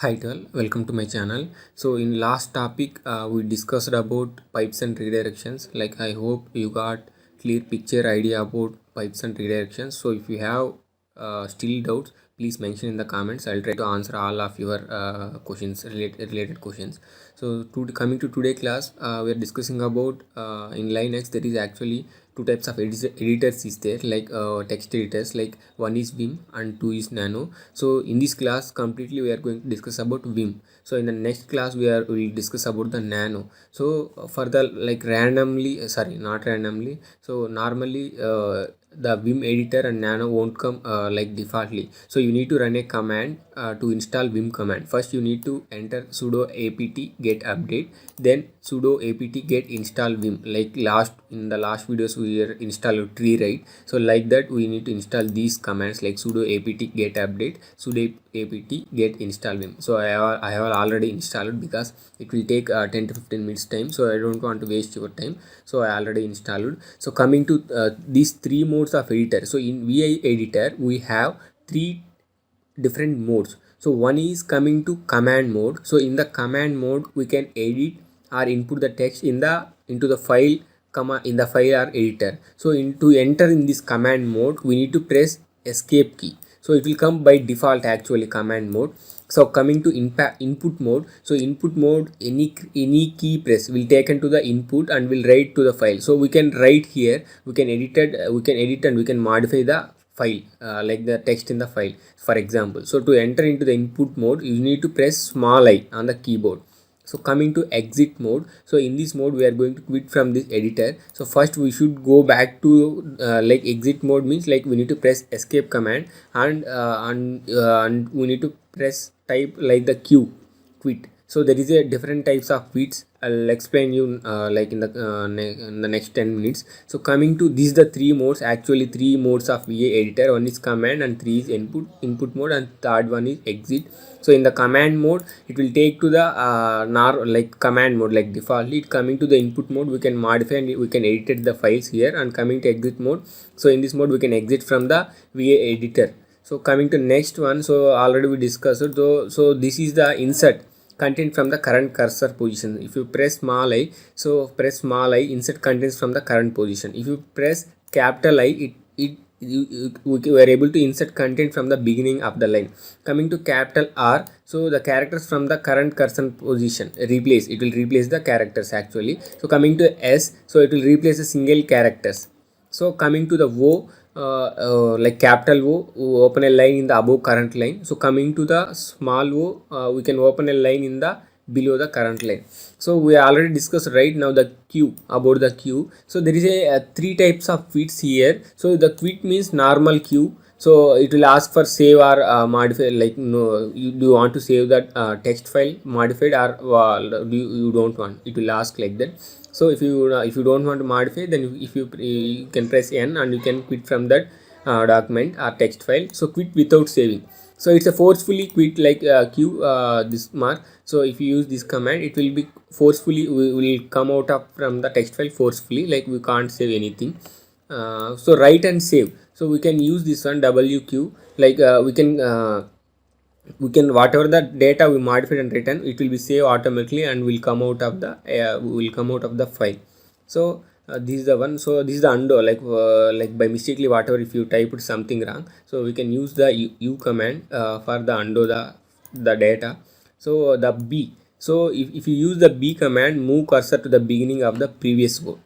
Hi all, welcome to my channel. So in last topic we discussed about pipes and redirections. Like I hope you got clear picture idea about pipes and redirections. So if you have still doubts, please mention in the comments. I'll try to answer all of your questions, related questions. So coming to today class, we are discussing about in Linux there is actually two types of editors is there, like text editors, like one is Vim and two is Nano. So in this class completely we are going to discuss about Vim. So in the next class we will discuss about the Nano. So for the like randomly sorry, not randomly, so normally the Vim editor and Nano won't come like defaultly. So you need to run a command to install Vim command. First you need to enter sudo apt get update, then sudo apt get install Vim. Like in the last videos we are installed tree, right? So like that we need to install these commands like sudo apt get update, sudo apt get install Vim. So I have already installed because it will take 10 to 15 minutes time, so I don't want to waste your time. So I already installed. So coming to these three modes of editor. So in vi editor we have three different modes. So one is coming to command mode. So in the command mode we can edit or input the text into the file in the file or editor. So to enter in this command mode we need to press escape key. So it will come by default actually command mode. So coming to input mode. So input mode, any key press will taken to the input and will write to the file. So we can write here, we can edit and we can modify the file like the text in the file, for example. So to enter into the input mode you need to press small I on the keyboard. So coming to exit mode. So in this mode we are going to quit from this editor. So first we should go back to like exit mode means like we need to press escape command and we need to press type like the q quit. So there is a different types of quits. I'll explain you like in the next 10 minutes. So coming to these the three modes, actually three modes of VA editor. One is command and three is input mode and third one is exit. So in the command mode it will take to the like command mode like defaultly. Coming to the input mode we can modify and we can edit the files here, and coming to exit mode, so in this mode we can exit from the VA editor. So coming to next one, so already we discussed it. So this is the insert content from the current cursor position. If you press small I, so press small I, insert contents from the current position. If you press capital I, we were able to insert content from the beginning of the line. Coming to capital R, so the characters from the current cursor position replace, it will replace the characters actually. So coming to S, so it will replace the single characters. So coming to the O, like capital O, we open a line in the above current line. So coming to the small O, we can open a line in the below the current line. So we already discussed right now the queue, about the queue. So there is a three types of quits here. So the quit means normal queue. So it will ask for save or modify, like no, do you want to save that text file modified, or you don't want, it will ask like that. So if you don't want to modify, then if you can press N and you can quit from that document or text file. So quit without saving. So it's a forcefully quit like q this mark. So if you use this command it will be forcefully, we will come out of from the text file forcefully, like we can't save anything. So write and save. So we can use this one WQ, like we can whatever the data we modified and written, it will be saved automatically and will come out of the file. So this is the one. So this is the undo, like by mistakenly whatever if you typed something wrong, so we can use the u command for the undo the data. So the b, so if you use the b command, move cursor to the beginning of the previous word.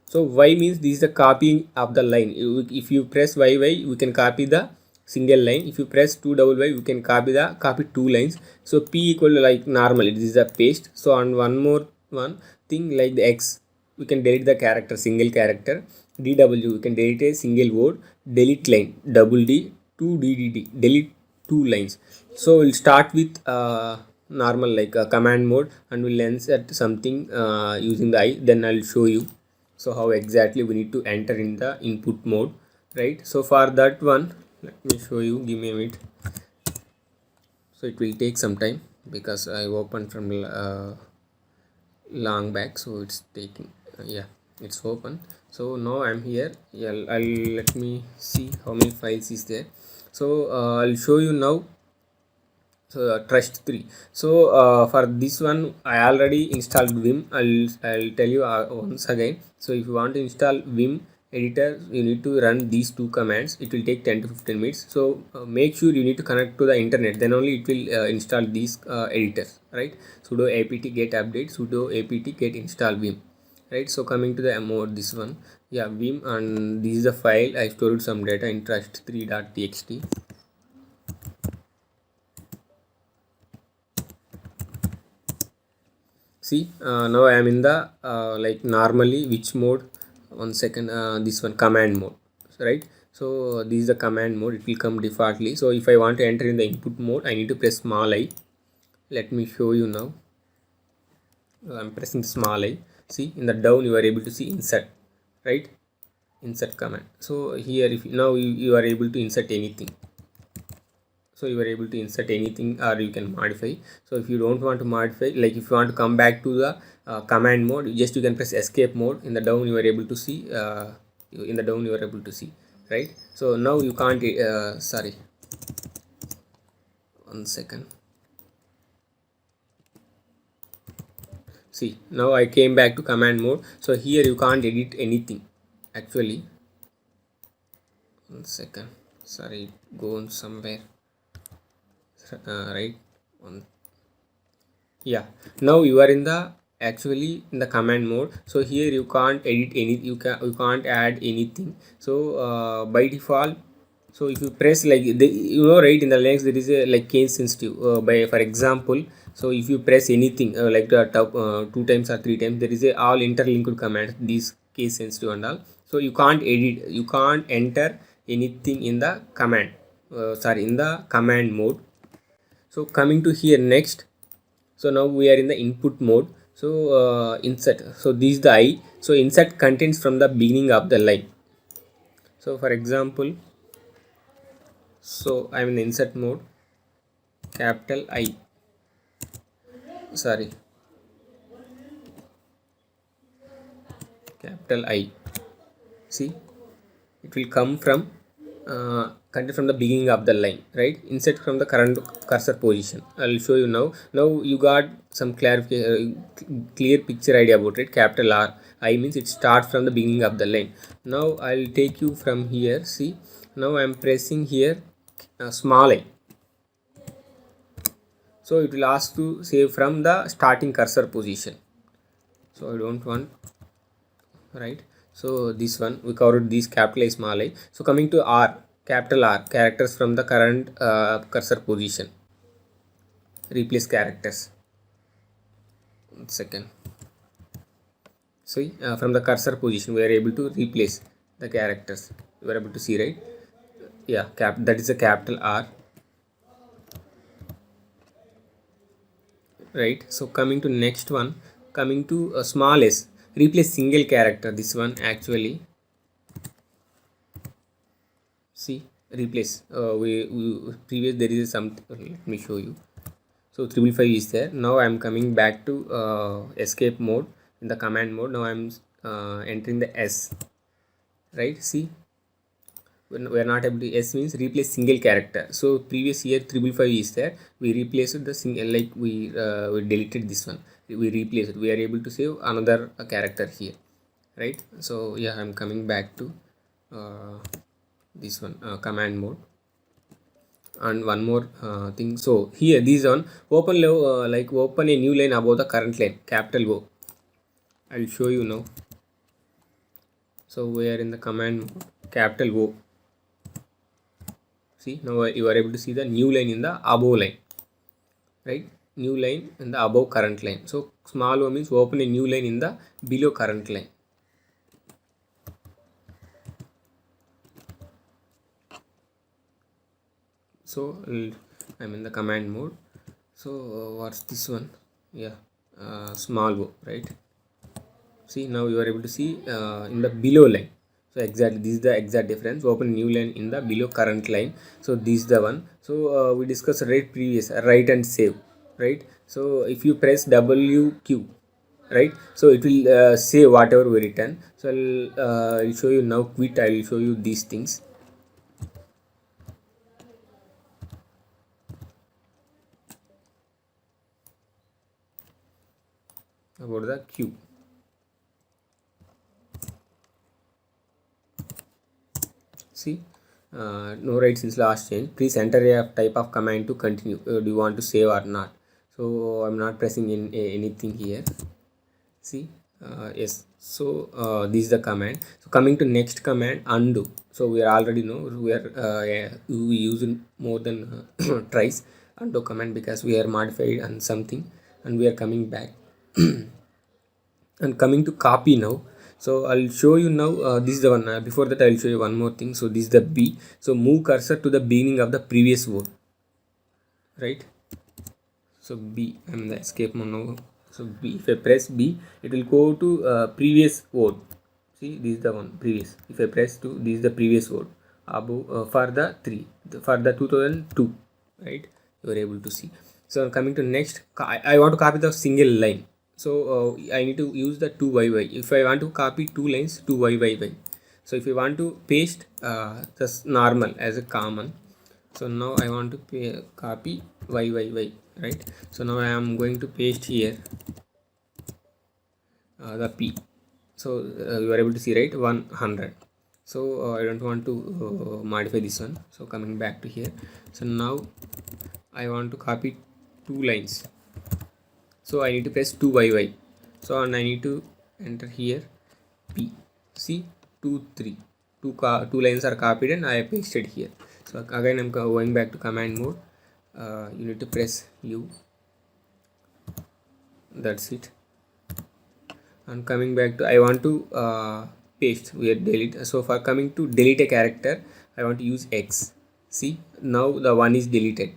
So y means this is the copying of the line. If you press y, we can copy the single line. If you press 2 double y, we can copy two lines. So p equal to like normal, this is a paste. So on one more one thing, like the x, we can delete the character, single character. dw, we can delete a single word. Delete line, double d, 2 ddd, delete two lines. So we'll start with normal like command mode, and we'll insert something using the I, then I'll show you. So how exactly we need to enter in the input mode, right? So for that one, let me show you, give me a minute. So it will take some time because I opened from long back, so it's taking yeah, it's open. So now I'm here. Yeah, I'll let me see how many files is there. So I'll show you now So trust 3. So for this one I already installed Vim. I'll tell you once again. So if you want to install Vim editor, you need to run these two commands. It will take 10 to 15 minutes. So make sure you need to connect to the internet, then only it will install these editors, right? Sudo apt get update, sudo apt get install Vim, right? So coming to the mode, this one, yeah, Vim, and this is the file I stored some data in trust3.txt. See, now I am in the like normally which mode, one second, this one command mode, right? So this is the command mode, it will come defaultly. So if I want to enter in the input mode, I need to press small I. Let me show you now. I'm pressing small I. See, in the down you are able to see insert, right? Insert command. So here, if now you are able to insert anything. So you are able to insert anything, or you can modify. So if you don't want to modify, like if you want to come back to the command mode, you can press escape mode. In the down you are able to see, in the down you are able to see, right? So now you can't sorry, one second. See, now I came back to command mode. So here you can't edit anything actually. One second, sorry, go on somewhere, right? One, yeah, now you are in the actually in the command mode. So here you can't edit any, you can't add anything. So by default, so if you press like the, right, in the Linux there is a like case sensitive, by for example, so if you press anything like the top, 2 times or 3 times, there is a all interlinked commands, these case sensitive and all. So you can't edit, you can't enter anything in the command, sorry, in the command mode. So coming to here next, so now we are in the input mode. So insert, so this is the I. So insert contains from the beginning of the line. So for example, so I'm in the insert mode, capital I, sorry, capital I. See, it will come from content from the beginning of the line, right? Insert from the current cursor position. I'll show you now. Now you got some clear picture idea about it. Capital R, I means it starts from the beginning of the line. Now I'll take you from here. See, now I'm pressing here small I. So it will ask to save from the starting cursor position. So I don't want, right? So this one we covered these capital I, small I. So coming to R, capital R, characters from the current cursor position, replace characters. One second. See, from the cursor position we are able to replace the characters. You are able to see, right? Yeah, that is a capital R, right? So coming to next one, coming to small s, replace single character. This one actually, see, replace, we previous there is something, let me show you. So 555 is there. Now I'm coming back to escape mode in the command mode. Now I'm entering the S, right? See, when we are not able to, S means replace single character. So previous year 555 is there, we replaced the single, like we deleted this one, we replaced it, we are able to save another character here, right? So yeah, I'm coming back to this one, command mode. And one more thing, so here this one, open like open a new line above the current line, capital O. I'll show you now. So we are in the command mode, capital O. See, now you are able to see the new line in the above line, right? New line in the above current line. So small O means open a new line in the below current line. So I'm in the command mode. So what's this one? Yeah, small O, right? See, now you are able to see in the below line. So exactly this is the exact difference, open new line in the below current line. So this is the one. So we discussed right previous, write and save, right? So if you press WQ, right, so it will save whatever we written. So I'll show you now. Quit, I will show you these things. about the Q. See, no right since last change. Please enter a type of command to continue. Do you want to save or not? So I'm not pressing in anything here. See, yes. So this is the command. So coming to next command, undo. So we are already know we are we use more than twice undo command because we are modified and something, and we are coming back. And coming to copy now, so I'll show you now, this is the one, before that I'll show you one more thing. So this is the B. So move cursor to the beginning of the previous word, right? So B, I'm in the escape mode now. So B, if I press B, it will go to previous word. See, this is the one, previous. If I press 2, this is the previous word above, for the 3, for the 2002, right? You are able to see. So I'm coming to next. I want to copy the single line. So I need to use the 2yy. If I want to copy two lines, 2yy. So if you want to paste just normal as a common. So now I want to copy yy, right? So now I am going to paste here the P. So you are able to see, right, 100. So I don't want to modify this one. So coming back to here, so now I want to copy two lines. So I need to press 2yy. So and I need to enter here P. See, 2 3 two lines are copied and I have pasted here. So again I'm going back to command mode. You need to press U. That's it. And coming back to, I want to paste, we are delete. So for coming to delete a character, I want to use X. See, now the one is deleted,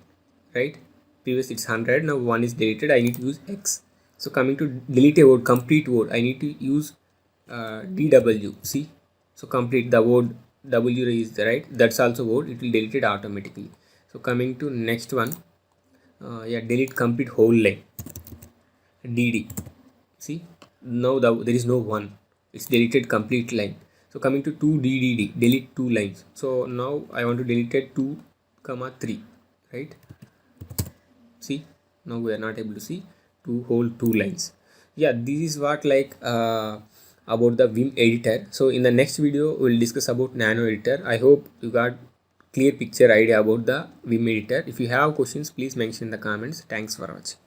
right? Previous it's 100, now one is deleted, I need to use X. So coming to delete a word, complete word, I need to use DW. See, so complete, the word W is the right, that's also word, it will delete it automatically. So coming to next one, yeah, delete complete whole line, DD. See, now there is no one, it's deleted complete line. So coming to 2DDD, delete two lines. So now I want to delete it 2 comma 3, right? See, now we are not able to see two lines. Yeah, this is what like about the Vim editor. So in the next video we'll discuss about nano editor. I hope you got clear picture idea about the Vim editor. If you have questions, please mention in the comments. Thanks for watching.